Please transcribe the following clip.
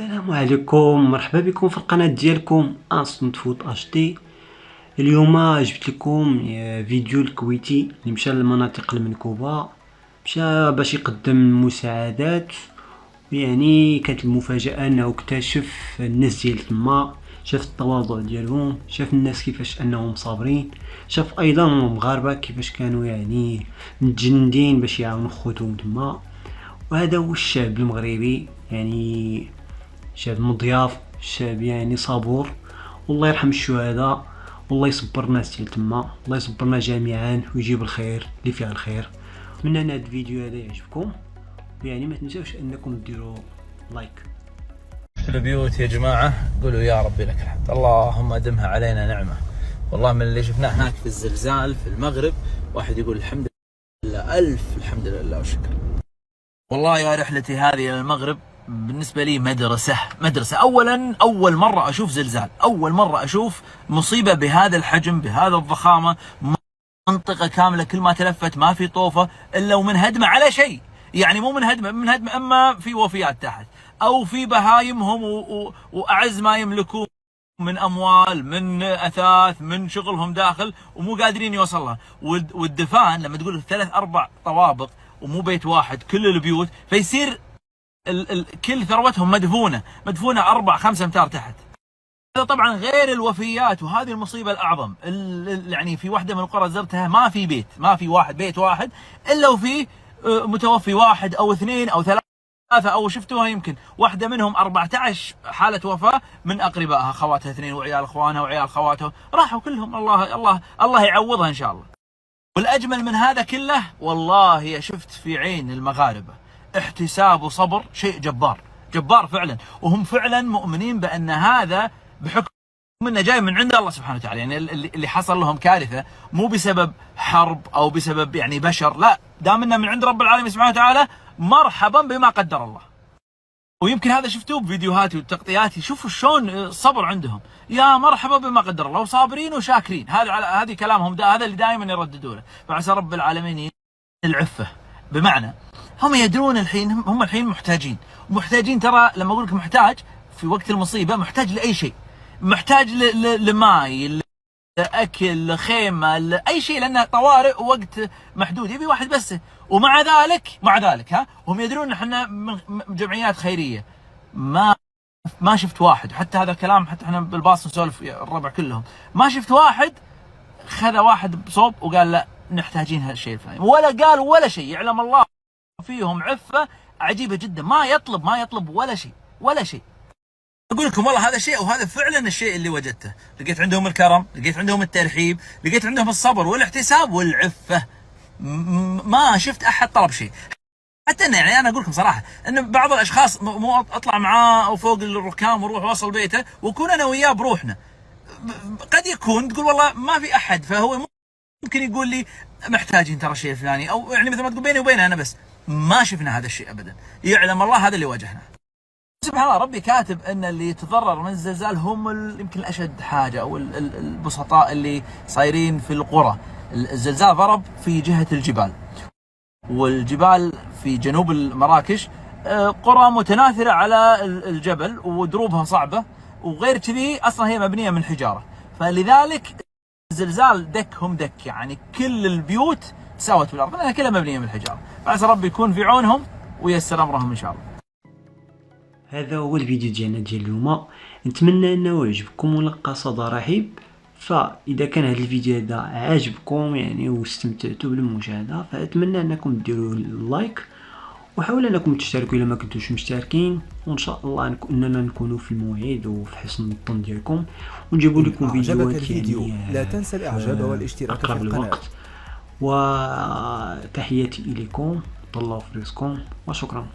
السلام عليكم، مرحبا بكم في القناة ديالكم انستنت فوت اش دي. اليوم جبت لكم فيديو الكويتي اللي مشى للمناطق المنكوبة، مشى باش يقدم مساعدات. يعني كانت المفاجأة انه اكتشف الناس ديال تما، شاف التواضع ديالهم، شاف الناس كيفاش انهم صابرين، شاف ايضا المغاربة كيفاش كانوا يعني متجندين باش يعاونوا خوتهم تما. وهذا هو الشعب المغربي، يعني شعب مضياف، شعب يعني صبور. والله يرحم الشهداء، والله يصبر الناس ديال تما، الله يصبرنا جميعا ويجيب الخير اللي فيها الخير. من هنا هذا الفيديو هذا يعجبكم، يعني ما تنساوش انكم ديروا لايك. في البيوت يا جماعة قولوا يا ربي لك الحمد، اللهم أدمها علينا نعمة. والله من اللي شفناه هناك في الزلزال في المغرب واحد يقول الحمد لله، ألف الحمد لله والشكر. والله يا رحلتي هذه إلى المغرب بالنسبة لي مدرسة. أولا أول مرة أشوف زلزال، أول مرة أشوف مصيبة بهذا الحجم بهذا الضخامة، منطقة كاملة كل ما تلفت ما في طوفة إلا ومنهدمة على شيء. يعني مو منهدمة أما في وفيات تحت أو في بهايمهم وأعز ما يملكون من أموال من أثاث من شغلهم داخل ومو قادرين يوصلها. والدفان لما تقول 3-4 طوابق ومو بيت واحد كل البيوت، فيصير كل ثروتهم مدفونة 4-5 أمتار تحت. هذا طبعا غير الوفيات، وهذه المصيبة الأعظم. يعني في واحدة من القرى زرتها ما في بيت، ما في بيت واحد إلا وفي متوفي 1 أو 2 أو 3 أو شفتوها يمكن واحدة منهم 14 حالة وفاة من أقربائها، خواتها 2 وعيال أخوانها وعيال خواتها راحوا كلهم. الله يعوضها إن شاء الله. والأجمل من هذا كله والله شفت في عين المغاربة احتساب وصبر، شيء جبار فعلا. وهم فعلا مؤمنين بأن هذا بحكم انه جاي من عند الله سبحانه وتعالى. يعني اللي حصل لهم كارثة مو بسبب حرب او بسبب يعني بشر، لا، دام انه من عند رب العالمين سبحانه وتعالى، مرحبا بما قدر الله. ويمكن هذا شفتوه بفيديوهاتي وتغطياتي، شوفوا شلون الصبر عندهم، يا مرحبا بما قدر الله، وصابرين وشاكرين. هذه كلامهم هذا اللي دائما يرددوا له. فعسى رب العالمين العفة، بمعنى هم يدرون الحين هم محتاجين. ترى لما اقول لك محتاج في وقت المصيبة، محتاج لأي شيء، محتاج لماء، لأكل، خيمة، أي شيء، لأنه طوارئ ووقت محدود، يبي واحد بس. ومع ذلك هم يدرون ان احنا من جمعيات خيرية. ما شفت واحد، حتى هذا الكلام حتى احنا بالباص نسولف الربع كلهم، ما شفت واحد خذ واحد بصوب وقال لا نحتاجين هالشيء الفلاني، ولا قال ولا شيء. يعلم الله فيهم عفة عجيبة جدا، ما يطلب ولا شيء. أقول لكم والله هذا شيء، وهذا فعلا الشيء اللي وجدته. لقيت عندهم الكرم، لقيت عندهم الترحيب، لقيت عندهم الصبر والاحتساب والعفة. ما شفت أحد طلب شيء. حتى أنا يعني أنا أقول لكم صراحة أن بعض الأشخاص مو أطلع معاه أو فوق الركام وروح واصل بيته وكون أنا وياه بروحنا، قد يكون تقول والله ما في أحد، فهو ممكن يقول لي محتاجين ترى شيء فلاني، أو يعني مثل ما تقول بيني وبينه أنا بس. ما شفنا هذا الشيء أبدا. يعلم الله هذا اللي واجهنا. سبحان الله، ربي كاتب ان اللي يتضرر من الزلزال هم يمكن الاشد حاجه، او البسطاء اللي صايرين في القرى. الزلزال ضرب في جهه الجبال، والجبال في جنوب مراكش قرى متناثره على الجبل ودروبها صعبه، وغير كذي اصلا هي مبنيه من حجاره، فلذلك الزلزال دكهم دك، يعني كل البيوت ساوت بالارض لانها كلها مبنيه من الحجاره. فعسى ربي يكون في عونهم وييسر امرهم ان شاء الله. هذا هو الفيديو ديالنا ديال اليوم، نتمنى انه يعجبكم ولقى صدى رحيب. فاذا كان هذا الفيديو هذا عجبكم يعني واستمتعتوا بالمشاهده، فاتمنى انكم ديروا لايك، وحاولوا انكم تشتركوا اذا ما كنتوش مشتركين، وان شاء الله اننا نكونوا في الموعد وفي حسن الظن ديالكم، ونجيبوا لكم فيديوهات يعني لا تنسى الاعجاب والاشتراك في القناه. وتحياتي اليكم، طلعوا في رزقكم وشكرا.